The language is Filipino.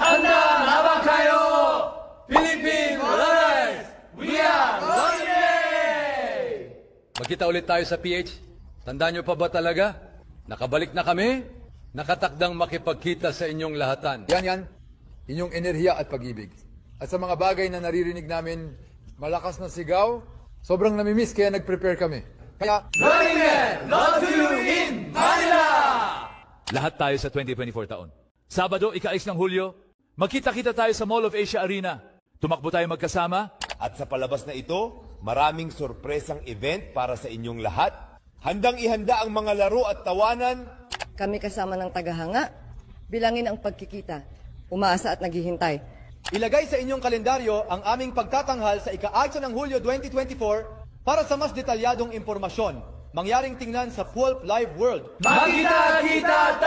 Handa na ba kayo? Philippine Wallonis! We are ready! Magkita ulit tayo sa PH. Tandaan nyo pa ba talaga? Nakabalik na kami, nakatakdang makipagkita sa inyong lahatan. Yan, inyong enerhiya at pag-ibig. At sa mga bagay na naririnig namin, malakas na sigaw, sobrang namimiss kaya nag-prepare kami. Kaya, Running Man, love you in Manila! Lahat tayo sa 2024 taon. Sabado, ika-6 ng Hulyo, magkita-kita tayo sa Mall of Asia Arena. Tumakbo tayo magkasama. At sa palabas na ito, maraming sorpresang event para sa inyong lahat. Handang ihanda ang mga laro at tawanan. Kami kasama ng tagahanga, bilangin ang pagkikita, umaasa at naghihintay. Ilagay sa inyong kalendaryo ang aming pagtatanghal sa ika-8 ng Hulyo 2024 para sa mas detalyadong impormasyon. Mangyaring tingnan sa Pulp Live World. Magkita-kita